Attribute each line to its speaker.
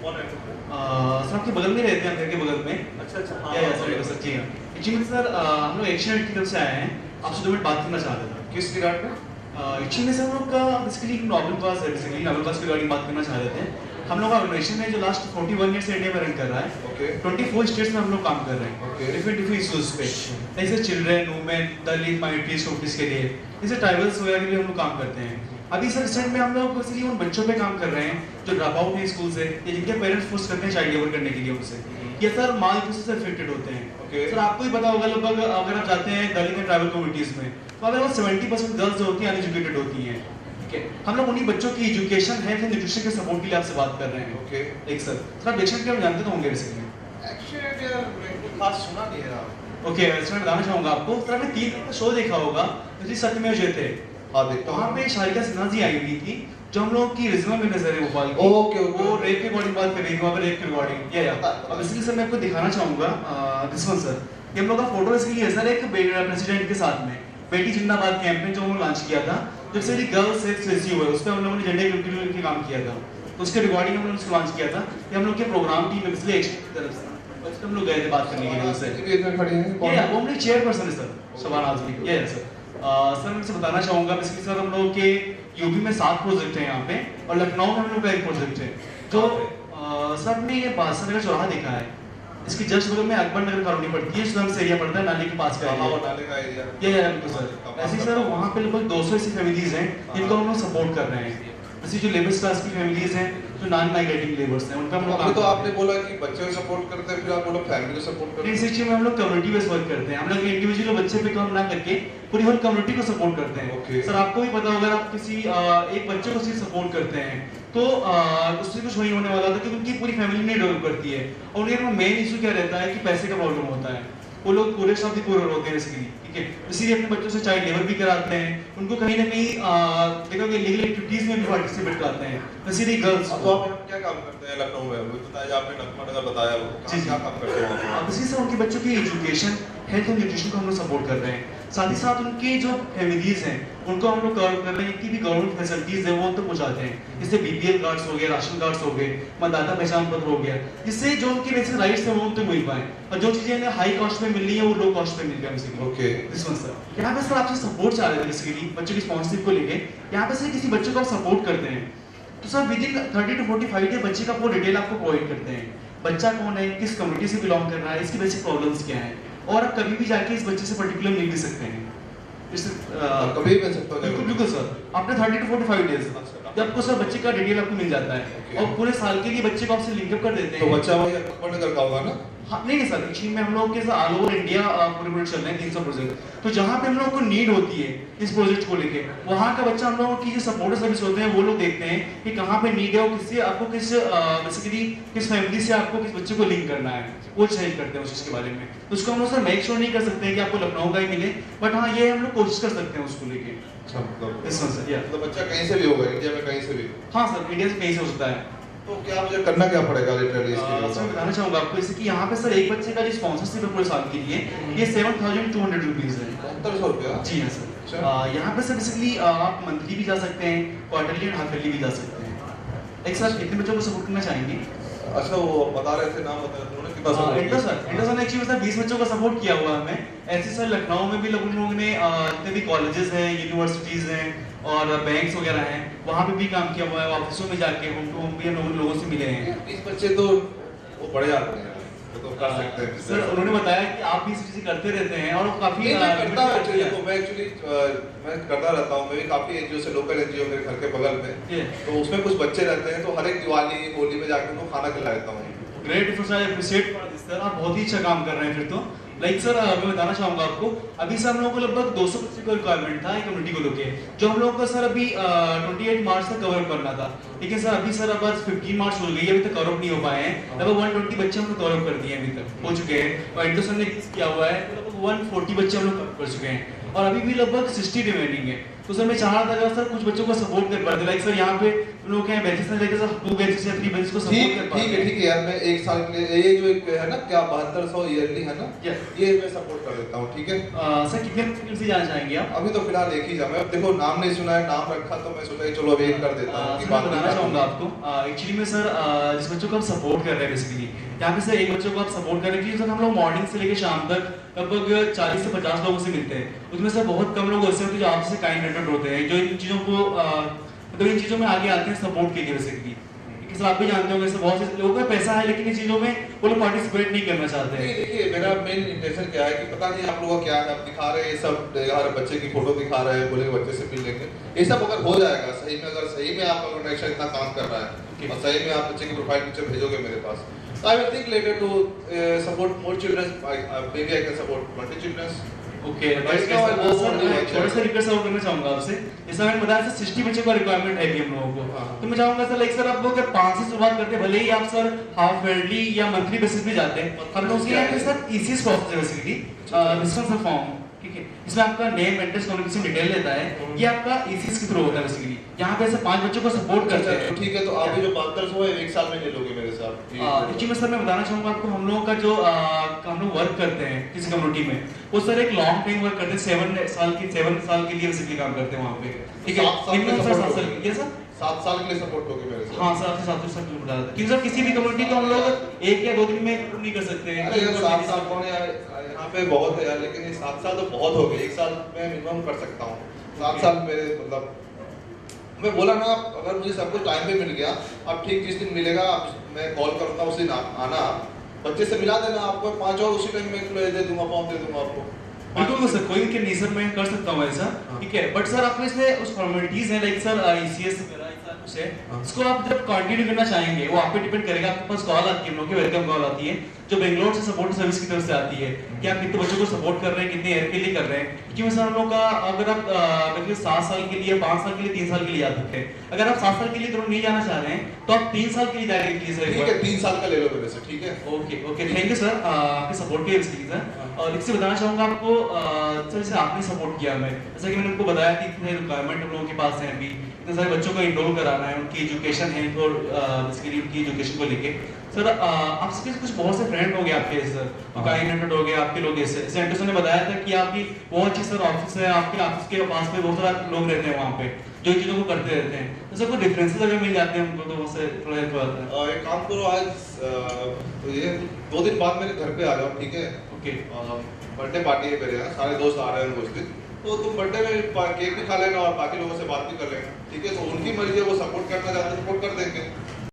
Speaker 1: कौन रहते हैं?
Speaker 2: सर आपके बगल में रहते हैं, घर के बगल में।
Speaker 1: अच्छा अच्छा, हाँ
Speaker 2: या सर सर जी हाँ। एक्चुअली सर हम लोग एक्शन एड की तरफ से आए हैं, आपसे 2 मिनट बात करना चाह रहे थे।
Speaker 1: किस रिगार्ड में?
Speaker 2: एक्चुअली सर हम लोग का बेसिकली नॉवल पास है, बेसिकली नॉवल पास के रिगार्डिंग बात करना चाह रहे थे। हम लोग का ऑर्गेनाइजेशन है जो लास्ट 41 ईयर से इंडिया में रन कर रहा है।
Speaker 1: ओके
Speaker 2: 24 स्टेट्स में हम लोग काम कर रहे हैं
Speaker 1: Okay.
Speaker 2: डिफरेंट डिफरेंट इश्यूज पे, जैसे चिल्ड्रन, वुमेन, दलित, माइनॉरिटीज, ऑफिस के लिए, जैसे ट्राइबल्स वगैरह के लिए हम लोग काम करते हैं। अभी सर रिसेंट में हम लोग बेसिकली उन बच्चों पे काम कर रहे हैं जो ड्रॉप आउट हैं स्कूल से, या जिनके पेरेंट्स फोर्स करते हैं चाइल्ड लेबर करने के लिए उनसे, ये सर माल यूसेज से अफेक्टेड होते हैं।
Speaker 1: Okay.
Speaker 2: सर आपको ही पता होगा, लगभग अगर आप जाते हैं दलित एंड ट्राइबल कम्युनिटीज में, तो अगर वो 70% गर्ल्स जो होती हैं अनएजुकेटेड होती हैं। ठीक है, हम लोग उन्हीं बच्चों की एजुकेशन, हेल्थ एंड न्यूट्रिशन के सपोर्ट के लिए आपसे बात कर रहे हैं।
Speaker 1: ओके
Speaker 2: एक सर आप एक्शन के जानते तो होंगे बेसिकली।
Speaker 1: एक्शन यार मैंने खास सुना नहीं है यार।
Speaker 2: ओके सर मैं बताना चाहूंगा आपको, सर आपने 3 दिन का शो देखा होगा, जिस सत्यमेव जयते,
Speaker 1: हाँ देखता
Speaker 2: वहाँ पे शारिका सिन्हा जी आई हुई थी, जो हम लोग की रिजनल में नजर है भोपाल की।
Speaker 1: ओके
Speaker 2: वो रेप के रिकॉर्डिंग बात कर रही थी, वहाँ पे रेप की रिकॉर्डिंग। या अब इसलिए सर मैं आपको दिखाना चाहूंगा दिस वन सर, ये हम लोग का फोटो इसलिए है सर, एक प्रेसिडेंट के साथ में बेटी जिंदाबाद कैंपेन जो हम लॉन्च किया था, जब से गर्ल्स सेक्स रेशियो है उस पर हम लोगों ने जेंडर इक्विटी के काम किया था, तो उसके रिकॉर्डिंग हम लोगों ने उसको लॉन्च किया था। ये हम लोग के प्रोग्राम टीम में इसलिए एक्शन की तरफ से उस पर हम लोग गए थे बात करने के लिए उससे।
Speaker 1: ये इधर खड़ी हैं कौन?
Speaker 2: ये वो हमारी चेयरपर्सन है सर, शबाना आजमी। ये है सर। सर मैं आपसे बताना चाहूंगा बेसिकली सर हम लोगों के यूपी में 7 प्रोजेक्ट हैं यहाँ पे, और लखनऊ में हम लोग का एक प्रोजेक्ट है जो सर आपने ये बादशाह नगर चौराहा देखा है, इसकी जस्ट बगल में अकबर नगर कॉलोनी पड़ती है, स्लम्स एरिया पड़ता है, नाले के पास का
Speaker 1: हाँ, वो
Speaker 2: एरिया।
Speaker 1: नाले का एरिया।
Speaker 2: ये बिल्कुल सर। ऐसे ही सर वहाँ पे लगभग 200 ऐसी फैमिलीज हैं जिनको हम लोग सपोर्ट कर रहे हैं। ऐसी जो लेबर्स क्लास की फैमिलीज हैं, जो नॉन माइग्रेटिंग लेबर्स हैं, उनका हम लोग
Speaker 1: अभी तो आपने बोला कि बच्चे को सपोर्ट करते हैं, फिर आप बोला फैमिली को सपोर्ट करते हैं।
Speaker 2: इस में हम लोग कम्युनिटी बेस्ड वर्क करते हैं। हम लोग इंडिविजुअल बच्चे पे काम ना करके पूरी होल कम्युनिटी को सपोर्ट करते हैं।
Speaker 1: Okay.
Speaker 2: सर आपको भी पता होगा, आप किसी एक बच्चे को सिर्फ सपोर्ट करते हैं तो उससे कुछ नहीं होने वाला था, क्योंकि उनकी पूरी फैमिली नहीं डेवलप करती है। और उनका मेन इशू क्या रहता है कि पैसे का प्रॉब्लम होता है, वो लोग पूरे शब्द पूरे होते हैं इसके लिए। ठीक है, इसीलिए अपने बच्चों से चाइल्ड लेबर भी कराते हैं, उनको कहीं ना कहीं देखोगे लीगल एक्टिविटीज में भी पार्टिसिपेट कराते हैं, इसीलिए गर्ल्स।
Speaker 1: तो आप क्या काम करते हैं लखनऊ में? वो बताया आपने लखनऊ नगर बताया, वो क्या काम करते हैं?
Speaker 2: अब इसी से उनके बच्चों की एजुकेशन, हेल्थ एंड न्यूट्रिशन को हम लोग सपोर्ट कर रहे हैं। साथ ही साथ उनके जो फैमिलीज हैं उनको हम लोग कवर कर रहे हैं कि भी गवर्नमेंट फैसिलिटीज है वो उन तक पहुंचाते हैं, जैसे बीपीएल कार्ड्स हो गए, राशन कार्ड्स हो गए, मतदाता पहचान पत्र हो गया, जिससे जो उनके बेसिक राइट्स हैं वो उन तक मिल पाए, और जो चीजें इन्हें हाई कॉस्ट में मिल रही है वो लो कॉस्ट में मिल जाए basically.
Speaker 1: Okay
Speaker 2: this one sir. यहाँ पे सर आपसे सपोर्ट चाह रहे थे बेसिकली बच्चों की स्पॉन्सरशिप को लेके। यहाँ पे सर किसी बच्चे को आप सपोर्ट करते हैं तो sir with in 30 to 45 day बच्चे का पूरा डिटेल आपको प्रोवाइड करते हैं, बच्चा कौन है, किस कम्युनिटी से बिलोंग कर रहा है, इसकी बेसिक प्रॉब्लम्स क्या है, और आप कभी भी जाके इस बच्चे से पर्टिकुलर मिल भी सकते हैं।
Speaker 1: कभी मिल सकता है?
Speaker 2: बिल्कुल बिल्कुल सर, आपने 30 to 45 डेज जब आपको सर बच्चे का डिटेल आपको मिल जाता है,
Speaker 1: Okay.
Speaker 2: और पूरे साल के लिए बच्चे को आपसे लिंकअप कर देते
Speaker 1: तो
Speaker 2: हैं।
Speaker 1: बच्चा वही अकबर नगर का होगा ना?
Speaker 2: हाँ नहीं सर, एक्चुअली में हम लोग के ऑल ओवर इंडिया पूरे प्रोजेक्ट चल रहे हैं 300 प्रोजेक्ट, तो जहाँ पे हम लोग को नीड होती है इस प्रोजेक्ट को लेके, वहाँ का बच्चा हम लोगों की जो सपोर्ट सर्विस होते हैं वो लोग देखते हैं कि कहाँ पे नीड है और किससे आपको किस बेसिकली किस फैमिली से आपको किस बच्चे को लिंक करना है, वो चेंज करते हैं उस चीज़ के बारे में। तो उसको हम लोग सर मेक श्योर नहीं कर सकते हैं कि आपको लखनऊ का ही मिले, बट हाँ ये हम लोग कोशिश कर सकते हैं उसको लेके।
Speaker 1: अच्छा, मतलब
Speaker 2: इस सर या
Speaker 1: तो बच्चा कहीं से भी होगा, इंडिया में कहीं से भी?
Speaker 2: हाँ सर, इंडिया से कहीं से हो सकता है।
Speaker 1: तो क्या मुझे करना क्या पड़ेगा लिटरली इसके लिए?
Speaker 2: सर मैं बताना चाहूंगा आपको, जैसे कि यहाँ पे सर एक बच्चे का जो स्पॉन्सरशिप है पूरे साल के लिए ये 7200 रुपीज है।
Speaker 1: 7200 रुपया?
Speaker 2: जी हाँ सर। यहाँ पे सर बेसिकली आप मंथली भी जा सकते हैं, क्वार्टरली और हाफ ईयरली भी जा सकते हैं। एक सर कितने बच्चों को सपोर्ट करना चाहेंगे?
Speaker 1: अच्छा, वो बता रहे थे, नाम बता रहे थे उन्होंने, कितना support
Speaker 2: इंडो
Speaker 1: किया?
Speaker 2: सर, इंडो सर ने एक्चुअली सर 20 बच्चों का सपोर्ट किया हुआ है हमें। ऐसे सर लखनऊ में भी लोगों ने जितने भी कॉलेजेस हैं, यूनिवर्सिटीज हैं और बैंक्स वगैरह हैं, वहाँ पे भी काम किया हुआ है, ऑफिसों में जाके हम भी हम लोगों से मिले हैं।
Speaker 1: 20 बच्चे तो वो बढ़ जाते हैं, वो तो कर सकते हैं।
Speaker 2: सर उन्होंने बताया कि आप भी इस चीज़ करते रहते हैं और वो काफी
Speaker 1: नहीं, मैं करता हूँ actually, तो मैं एक्चुअली मैं करता रहता हूँ। मैं भी काफी एनजीओ से, लोकल एनजीओ मेरे घर के बगल में, तो उसमें कुछ बच्चे रहते हैं, तो हर एक दिवाली होली में जाके उनको खाना खिला देता हूँ।
Speaker 2: Great for sir, appreciate for this sir, आप बहुत ही अच्छा काम कर रहे हैं फिर तो। लाइक सर मैं बताना चाहूंगा आपको, अभी सर हम लोगों को लगभग 200 बच्चे का रिक्वायरमेंट था एक कम्युनिटी को लेके, जो हम लोगों को सर अभी 28 मार्च तक कवर करना था। लेकिन सर अभी सर अब 15 मार्च हो गई है, अभी तक कवर नहीं हो पाए हैं। लगभग 120 बच्चे हम लोग कवर कर दिए, अभी तक हो चुके हैं, और इंडो सर ने किया हुआ है लगभग 140 बच्चे हम लोग कर चुके हैं, और अभी भी लगभग 60 रिमेनिंग है। तो सर मैं चाह रहा था अगर सर कुछ बच्चों को सपोर्ट कर पाते, लाइक सर यहाँ पे लोग हैं बेंचेस में लेके सर 2 बेंचेस या 3 बेंचेस को सपोर्ट कर पाते हैं।
Speaker 1: ठीक है यार, मैं 1 साल के लिए ये जो एक है ना क्या 7200 ईयरली है ना, ये मैं सपोर्ट कर देता हूँ, ठीक है।
Speaker 2: सर कितने फ्रीक्वेंसी जाना चाहेंगे आप?
Speaker 1: अभी तो फिलहाल एक ही जा, मैं देखो नाम नहीं सुना है, नाम रखा तो मैं सोचा कि चलो अभी एक कर देता हूँ।
Speaker 2: मैं बताना चाहूँगा आपको एक्चुअली में सर जिस बच्चों को आप सपोर्ट कर रहे हैं बेसिकली यहाँ पे सर एक बच्चों को आप सपोर्ट कर रहे हैं, हम लोग मॉर्निंग से लेकर शाम तक लगभग 40 से 50 लोगों से मिलते हैं, उसमें से बहुत कम लोग ऐसे होते हैं जो आपसे काइंड हार्टेड होते हैं, जो इन चीज़ों को मतलब इन चीज़ों में आगे आते हैं सपोर्ट के लिए बेसिकली। सर आप भी जानते होंगे बहुत से लोगों का पैसा है लेकिन इन चीज़ों में वो लोग पार्टिसिपेट नहीं करना चाहते हैं।
Speaker 1: देखिए मेरा मेन इंटेंशन क्या है कि पता नहीं आप लोगों का क्या है, आप दिखा रहे हैं ये सब यार बच्चे की फोटो दिखा रहे हैं, बोले बच्चे से मिल लेंगे, ये सब अगर हो जाएगा सही में, अगर सही में आपका ऑर्गेनाइजेशन इतना काम कर रहा है और सही में आप बच्चे की प्रोफाइल पिक्चर भेजोगे मेरे पास, तो I will think later to support more children, may be I can support 20 children.
Speaker 2: Okay थोड़ा सा रिक्वेस्ट और करना चाहूंगा आपसे, जैसा मैंने बताया सर 60 बच्चों का रिक्वायरमेंट है अभी हम लोगों को, तो मैं चाहूंगा सर लाइक सर आप लोग 5 से शुरुआत करते हैं, भले ही आप सर हाफ ईयरली या मंथली बेसिस पे जाते हैं, हम लोग उसके यहाँ पे सर ईसीएस प्रोसेस है बेसिकली रिस्पॉन्स फॉर्म, ठीक है, इसमें आपका नेम एड्रेस कम्युनिकेशन डिटेल लेता है, ये आपका ईसीएस के थ्रू होता है बेसिकली, यहाँ पे ऐसे 5 बच्चों को सपोर्ट करते हैं।
Speaker 1: ठीक है, तो आप जो 7200 है 1 साल में ले लोगे मेरे साथ?
Speaker 2: एक्चुअली में सर मैं बताना चाहूंगा आपको, हम लोगों का जो हम लोग वर्क करते हैं किसी कम्युनिटी में, वो सर एक लॉन्ग टाइम वर्क करते हैं, 7 साल के लिए बेसिकली काम करते हैं वहाँ पे, ठीक है, 7 साल के लिए सर
Speaker 1: 7 साल के लिए सपोर्ट होगी मेरे से?
Speaker 2: हाँ सर, आपसे 7 साल के लिए बता देते हैं, सर किसी भी कम्युनिटी को हम लोग 1 या 2 दिन में नहीं कर सकते हैं।
Speaker 1: अरे 7 साल कौन यार, यहाँ पे बहुत है यार, लेकिन ये 7 साल तो बहुत हो गए, 1 साल में मिनिमम कर सकता हूँ, 7 साल मेरे मतलब मैं बोला ना, अगर मुझे सब कुछ टाइम पे मिल गया, अब ठीक जिस दिन मिलेगा मैं कॉल करूँगा उस दिन आना, बच्चे से मिला देना, आपको 5 और उसी टाइम में दे दूंगा, फॉर्म दे दूंगा आपको।
Speaker 2: बिल्कुल सर, कोई इनके नहीं सर, मैं कर सकता हूँ ऐसा, ठीक है, बट सर आपको इसमें उस फॉर्मेलिटीज हैं लाइक सर ईसीएस वगैरह ऐसा कुछ है, इसको आप जब कंटिन्यू करना चाहेंगे वो आप पे डिपेंड करेगा, आपके पास कॉल आती है, हम लोग की वेलकम कॉल आती है जो बेंगलोर से सपोर्ट सर्विस की तरफ से आती है कि आप कितने बच्चों को सपोर्ट कर रहे हैं, कितने ईयर के लिए कर रहे हैं, क्योंकि सर हम लोग का अगर आप मतलब 7 साल के लिए, 5 साल के लिए, 3 साल के लिए जा सकते हैं, अगर आप 7 साल के लिए तो नहीं जाना चाह रहे हैं तो आप 3 साल के लिए डायरेक्टली सर,
Speaker 1: ठीक है 3 साल का ले लो मेरे से, ठीक है।
Speaker 2: Okay okay, thank you sir आपके सपोर्ट के लिए सर। और इससे बताना चाहूँगा आपको सर, जैसे आपने सपोर्ट किया, मैं जैसा कि मैंने उनको बताया कि इतने रिक्वायरमेंट हम लोगों के पास है, अभी इतने सारे बच्चों को इनरोल कराना है, उनकी एजुकेशन है और बेसिकली उनकी एजुकेशन को लेके सर आपसे कुछ बहुत से फ्रेंड हो गए आपके सर, काइंड हार्टेड हो गए आपके लोग, जैसे एंटो ने बताया था कि आपकी बहुत अच्छी सर ऑफिस है, आपके ऑफिस के पास में बहुत सारे लोग रहते हैं वहाँ पे जो इन चीज़ों को करते रहते हैं, तो सर कोई डिफरेंसेस अगर मिल जाते हैं उनको तो उससे थोड़ा हेल्प हो जाता है।
Speaker 1: एक काम करो, आज तो ये 2 दिन बाद मेरे घर पे आ जाओ, ठीक है?
Speaker 2: ओके,
Speaker 1: बर्थडे पार्टी है मेरे यहाँ, सारे दोस्त आ रहे हैं उस दिन, तो तुम बर्थडे में केक भी खा लेना और बाकी लोगों से बात भी कर लेना, ठीक है? तो उनकी मर्जी है, वो सपोर्ट करना चाहते हैं सपोर्ट कर देंगे।